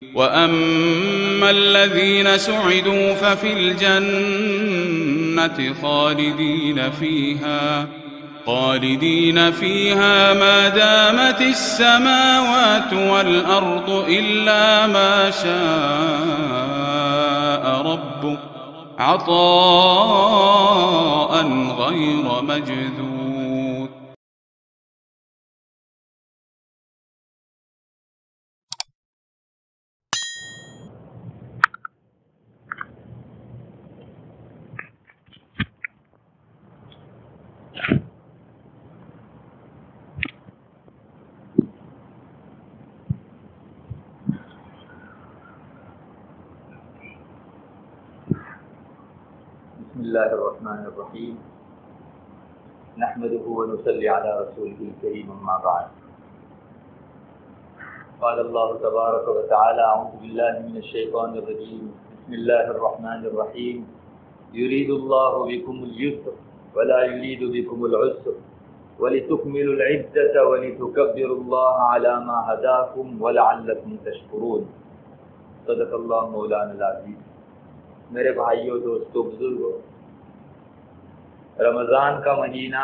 وَأَمَّا الَّذِينَ سُعِدُوا فَفِي الْجَنَّةِ خَالِدِينَ فِيهَا مَا دَامَتِ السَّمَاوَاتُ وَالْأَرْضُ إِلَّا مَا شَاءَ رَبُّكَ عَطَاءً غَيْرَ مَجْذُوذٍ. بسم اللہ الرحمن الرحیم نحمده ونصلی علی رسوله الکریم اما بعد قال اللہ تبارک وتعالی اعوذ باللہ من الشیطان الرجیم بسم اللہ الرحمن الرحیم یرید اللہ بکم اليسر ولا یرید بکم العسر ولتکملوا العدة ولتکبروا اللہ علی ما ہداکم ولعلکم تشکرون صدق اللہ مولانا العظیم. میرے بھائیوں، دوستوں، بزرگوں، رمضان کا مہینہ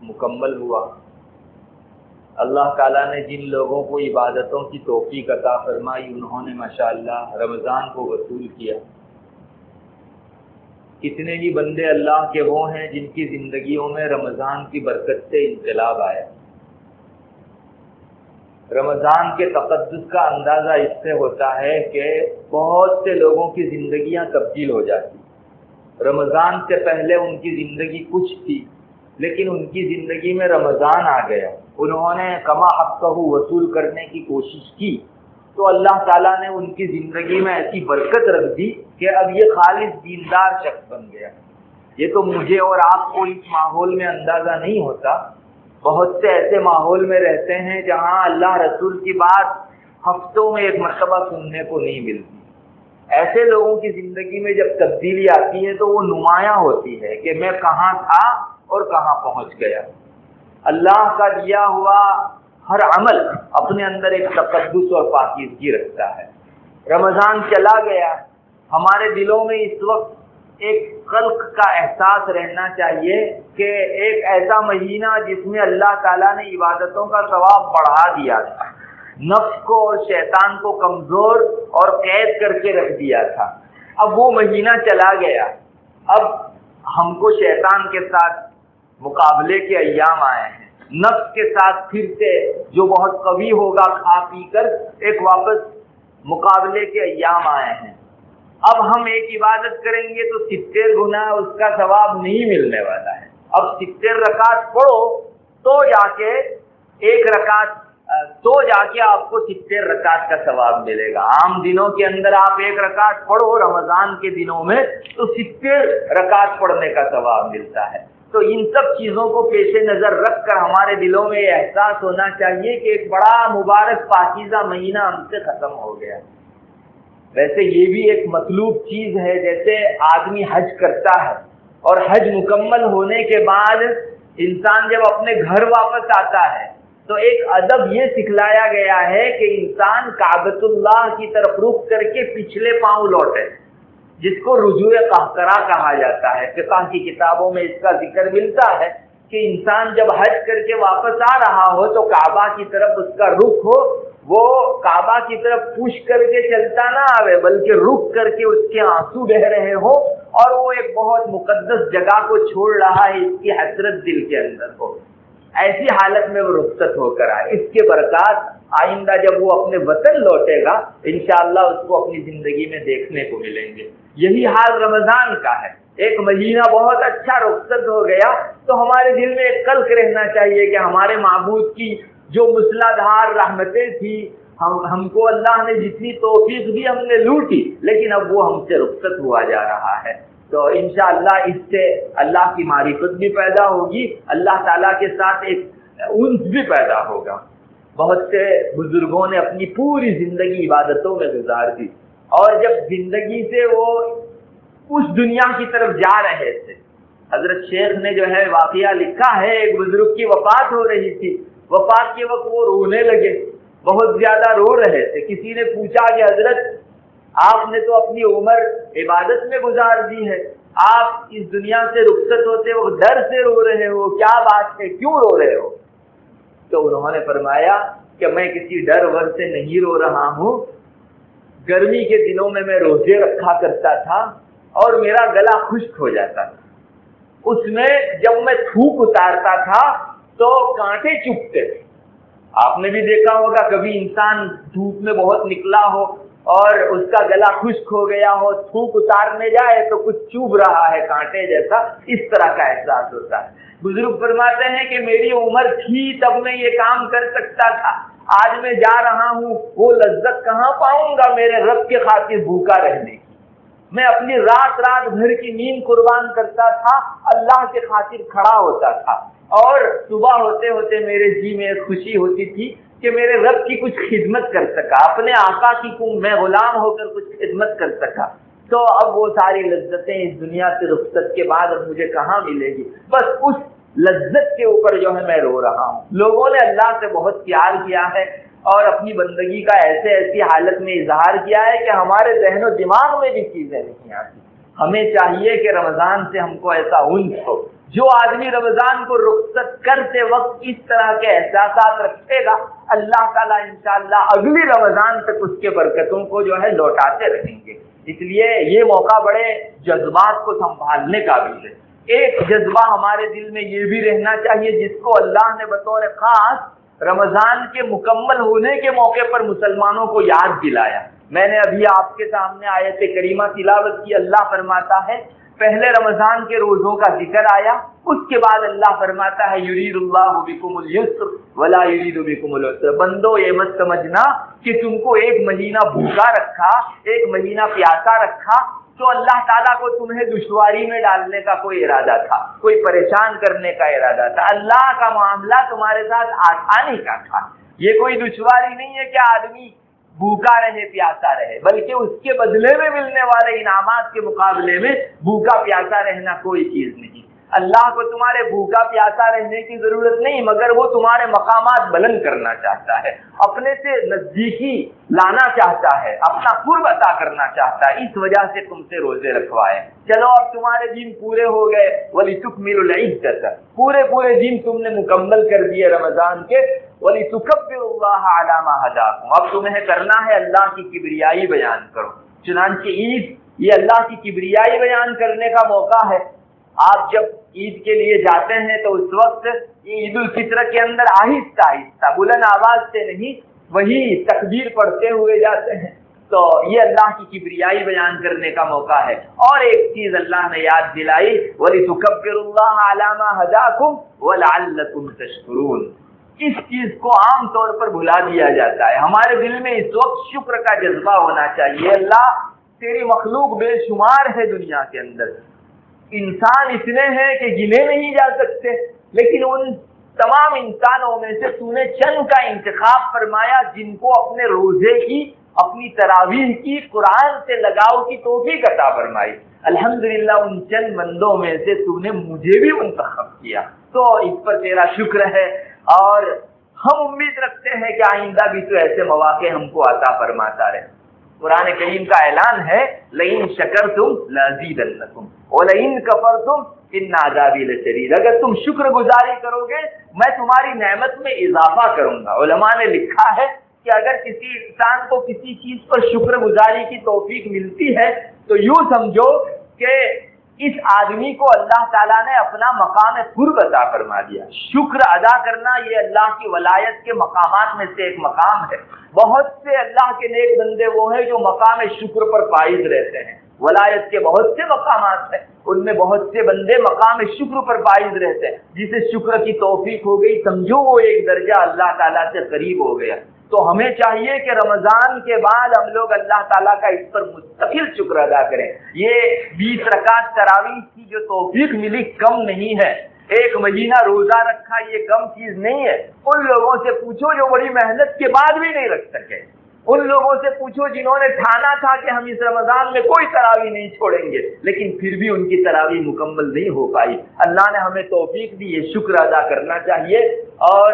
مکمل ہوا. اللہ تعالیٰ نے جن لوگوں کو عبادتوں کی توفیق عطا فرمائی انہوں نے ماشاءاللہ رمضان کو وصول کیا. کتنے ہی بندے اللہ کے وہ ہیں جن کی زندگیوں میں رمضان کی برکت سے انقلاب آیا. رمضان کے تقدس کا اندازہ اس سے ہوتا ہے کہ بہت سے لوگوں کی زندگیاں تبدیل ہو جاتی. رمضان سے پہلے ان کی زندگی کچھ تھی، لیکن ان کی زندگی میں رمضان آ گیا، انہوں نے کما حقہ وصول کرنے کی کوشش کی تو اللہ تعالیٰ نے ان کی زندگی میں ایسی برکت رکھ دی کہ اب یہ خالص دیندار شخص بن گیا. یہ تو مجھے اور آپ کو اس ماحول میں اندازہ نہیں ہوتا. بہت سے ایسے ماحول میں رہتے ہیں جہاں اللہ رسول کی بات ہفتوں میں ایک مرتبہ سننے کو نہیں ملتی. ایسے لوگوں کی زندگی میں جب تبدیلی آتی ہے تو وہ نمایاں ہوتی ہے کہ میں کہاں تھا اور کہاں پہنچ گیا. اللہ کا دیا ہوا ہر عمل اپنے اندر ایک تقدس اور پاکیزگی رکھتا ہے. رمضان چلا گیا، ہمارے دلوں میں اس وقت ایک خلق کا احساس رہنا چاہیے کہ ایک ایسا مہینہ جس میں اللہ تعالیٰ نے عبادتوں کا ثواب بڑھا دیا تھا، نفس کو اور شیطان کو کمزور اور قید کر کے رکھ دیا تھا، اب وہ مہینہ چلا گیا. اب ہم کو شیطان کے ساتھ مقابلے کے ایام آئے ہیں. نفس کے ساتھ پھر سے جو بہت قوی ہوگا کھا پی کر ایک واپس مقابلے کے ایام آئے ہیں. اب ہم ایک عبادت کریں گے تو 70 گنا اس کا ثواب نہیں ملنے والا ہے. اب 70 رکعت پڑھو تو جا کے آپ کو 70 رکعت کا ثواب ملے گا. عام دنوں کے اندر آپ 1 رکعت پڑھو، رمضان کے دنوں میں تو 70 رکعت پڑھنے کا ثواب ملتا ہے. تو ان سب چیزوں کو پیش نظر رکھ کر ہمارے دلوں میں یہ احساس ہونا چاہیے کہ ایک بڑا مبارک پاکیزہ مہینہ ہم سے ختم ہو گیا. ویسے یہ بھی ایک مطلوب چیز ہے، جیسے آدمی حج کرتا ہے اور حج مکمل ہونے کے بعد انسان جب اپنے گھر واپس آتا ہے تو ایک ادب یہ سکھلایا گیا ہے کہ انسان کعبۃ اللہ کی طرف رخ کر کے پچھلے پاؤں لوٹے، جس کو رجوع قہقرہ کہا جاتا ہے. فقہ کی کتابوں میں اس کا ذکر ملتا ہے کہ انسان جب حج کر کے واپس آ رہا ہو تو کعبہ کی طرف اس کا رخ ہو، وہ کعبہ کی طرف پوش کر کے چلتا نہ آوے بلکہ رک کر کے اس کے آنسو بہ رہے ہو اور وہ ایک بہت مقدس جگہ کو چھوڑ رہا ہے، اس کی حسرت دل کے اندر ہو. ایسی حالت میں وہ رخصت ہو کر آئے. اس کے برکات آئندہ جب وہ اپنے وطن لوٹے گا انشاءاللہ اس کو اپنی زندگی میں دیکھنے کو ملیں گے. یہی حال رمضان کا ہے. ایک مہینہ بہت اچھا رخصت ہو گیا تو ہمارے دل میں ایک قلق رہنا چاہیے کہ ہمارے معبود کی جو مسلادھار رحمتیں تھی، ہم کو اللہ نے جتنی توفیق دی ہم نے لوٹی، لیکن اب وہ ہم سے رخصت ہوا جا رہا ہے. تو انشاءاللہ اس سے اللہ کی معرفت بھی پیدا ہوگی، اللہ تعالیٰ کے ساتھ ایک انس بھی پیدا ہوگا. بہت سے بزرگوں نے اپنی پوری زندگی عبادتوں میں گزار دی اور جب زندگی سے وہ اس دنیا کی طرف جا رہے تھے، حضرت شیخ نے جو ہے واقعہ لکھا ہے، ایک بزرگ کی وفات ہو رہی تھی. وفات کے وقت وہ رونے لگے بہت زیادہ رو رہے تھے. کسی نے پوچھا کہ حضرت آپ نے تو اپنی عمر عبادت میں گزار دی ہے, آپ اس دنیا سے رخصت ہوتے وہ ڈر سے رو رہے ہو, کیا بات ہے, کیوں رو رہے ہو؟ تو انہوں نے فرمایا کہ میں کسی ڈر ور سے نہیں رو رہا ہوں. گرمی کے دنوں میں روزے رکھا کرتا تھا اور میرا گلا خشک ہو جاتا تھا. اس میں جب میں تھوک اتارتا تھا تو کانٹے چبھتے تھے. آپ نے بھی دیکھا ہوگا کبھی انسان دھوپ میں بہت نکلا ہو اور اس کا گلا خشک ہو گیا ہو, تھوک اتارنے جائے تو کچھ چوب رہا ہے کانٹے جیسا, اس طرح کا احساس ہوتا ہے. بزرگ فرماتے ہیں کہ میری عمر تھی تب میں یہ کام کر سکتا تھا, آج میں جا رہا ہوں وہ لذت کہاں پاؤں گا میرے رب کے خاطر بھوکا رہنے کی. میں اپنی رات بھر کی نیند قربان کرتا تھا, اللہ کے خاطر کھڑا ہوتا تھا, اور صبح ہوتے ہوتے میرے جی میں ایک خوشی ہوتی تھی کہ میرے رب کی کچھ خدمت کر سکا, اپنے آقا کی میں غلام ہو کر کچھ خدمت کر سکا. تو اب وہ ساری لذتیں اس دنیا سے رخصت کے بعد اب مجھے کہاں ملے گی؟ بس اس لذت کے اوپر جو ہے میں رو رہا ہوں. لوگوں نے اللہ سے بہت پیار کیا ہے اور اپنی بندگی کا ایسی حالت میں اظہار کیا ہے کہ ہمارے ذہن و دماغ میں بھی چیزیں نہیں آتی. ہمیں چاہیے کہ رمضان سے ہم کو ایسا انس ہو. جو آدمی رمضان کو رخصت کرتے وقت اس طرح کے احساسات رکھے گا, اللہ تعالیٰ انشاءاللہ اگلی رمضان تک اس کے برکتوں کو جو ہے لوٹاتے رہیں گے. اس لیے یہ موقع بڑے جذبات کو سنبھالنے کا بھی ہے. ایک جذبہ ہمارے دل میں یہ بھی رہنا چاہیے جس کو اللہ نے بطور خاص رمضان کے مکمل ہونے کے موقع پر مسلمانوں کو یاد دلایا. میں نے ابھی آپ کے سامنے آیت کریمہ تلاوت کی. اللہ فرماتا ہے پہلے رمضان کے روزوں کا ذکر آیا, اس کے بعد اللہ فرماتا ہے یرید اللہ بکم الیسر ولا یرید بکم العسر. بندو یہ مت سمجھنا کہ تم کو ایک مہینہ بھوکا رکھا, ایک مہینہ پیاسا رکھا تو اللہ تعالیٰ کو تمہیں دشواری میں ڈالنے کا کوئی ارادہ تھا, کوئی پریشان کرنے کا ارادہ تھا. اللہ کا معاملہ تمہارے ساتھ آسانی کا تھا. یہ کوئی دشواری نہیں ہے کہ آدمی بھوکا رہے پیاسا رہے, بلکہ اس کے بدلے میں ملنے والے انعامات کے مقابلے میں بھوکا پیاسا رہنا کوئی چیز نہیں. اللہ کو تمہارے بھوکا پیاسا رہنے کی ضرورت نہیں, مگر وہ تمہارے مقامات بلند کرنا چاہتا ہے, اپنے سے نزدیکی لانا چاہتا ہے, اپنا قرب عطا کرنا چاہتا ہے. اس وجہ سے تم سے روزے رکھوائے. چلو اب تمہارے دن پورے ہو گئے, وَلِتُكْمِلُوا الْعِدَّةَ, پورے دن تم نے مکمل کر دیے رمضان کے. وَلِتُكَبِّرُوا اللَّهَ عَلَى مَا هَدَاكُمْ, اب تمہیں کرنا ہے اللہ کی کبریائی بیان کرو. چنانچہ عید یہ اللہ کی کبریائی بیان کرنے کا موقع ہے. آپ جب عید کے لیے جاتے ہیں تو اس وقت عید الفطر کے اندر آہستہ آہستہ بلند آواز سے نہیں, وہی تکبیر پڑھتے ہوئے جاتے ہیں. تو یہ اللہ کی کبریائی بیان کرنے کا موقع ہے. اور ایک چیز اللہ نے یاد دلائی, وَلِتُكَبِّرُوا اللَّهَ عَلَى مَا هَدَاكُمْ وَلَعَلَّكُمْ تَشْكُرُونَ. اس چیز کو عام طور پر بھلا دیا جاتا ہے. ہمارے دل میں اس وقت شکر کا جذبہ ہونا چاہیے. اللہ تیری مخلوق بے شمار ہے دنیا کے اندر, انسان اتنے ہیں کہ گنے نہیں جا سکتے, لیکن ان تمام انسانوں میں سے تو نے چند کا انتخاب فرمایا جن کو اپنے روزے کی, اپنی تراویح کی, قرآن سے لگاؤ کی توفیق عطا فرمائی. الحمدللہ ان چند بندوں میں سے تو نے مجھے بھی منتخب کیا, تو اس پر تیرا شکر ہے. اور ہم امید رکھتے ہیں کہ آئندہ بھی تو ایسے مواقع ہم کو عطا فرماتا رہے. قرآن کریم کا اعلان ہے لئن شکرتم لازیدنکم ولئن کفرتم ان عذابی لشدید. اگر تم شکر گزاری کرو گے میں تمہاری نعمت میں اضافہ کروں گا. علماء نے لکھا ہے کہ اگر کسی انسان کو کسی چیز پر شکر گزاری کی توفیق ملتی ہے تو یوں سمجھو کہ اس آدمی کو اللہ تعالیٰ نے اپنا مقام قرب عطا فرما دیا. شکر ادا کرنا یہ اللہ کی ولایت کے مقامات میں سے ایک مقام ہے. بہت سے اللہ کے نیک بندے وہ ہیں جو مقام شکر پر فائز رہتے ہیں. ولایت کے بہت سے مقامات ہیں, ان میں بہت سے بندے مقام شکر پر فائز رہتے ہیں. جسے شکر کی توفیق ہو گئی سمجھو وہ ایک درجہ اللہ تعالیٰ سے قریب ہو گیا. تو ہمیں چاہیے کہ رمضان کے بعد ہم لوگ اللہ تعالیٰ کا اس پر مستقل شکر ادا کریں. یہ 20 رکعت تراویح کی جو توفیق ملی کم نہیں ہے. ایک مہینہ روزہ رکھا یہ کم چیز نہیں ہے. ان لوگوں سے پوچھو جو بڑی محنت کے بعد بھی نہیں رکھ سکے. ان لوگوں سے پوچھو جنہوں نے ٹھانا تھا کہ ہم اس رمضان میں کوئی تراویح نہیں چھوڑیں گے, لیکن پھر بھی ان کی تراویح مکمل نہیں ہو پائی. اللہ نے ہمیں توفیق دی, یہ شکر ادا کرنا چاہیے. اور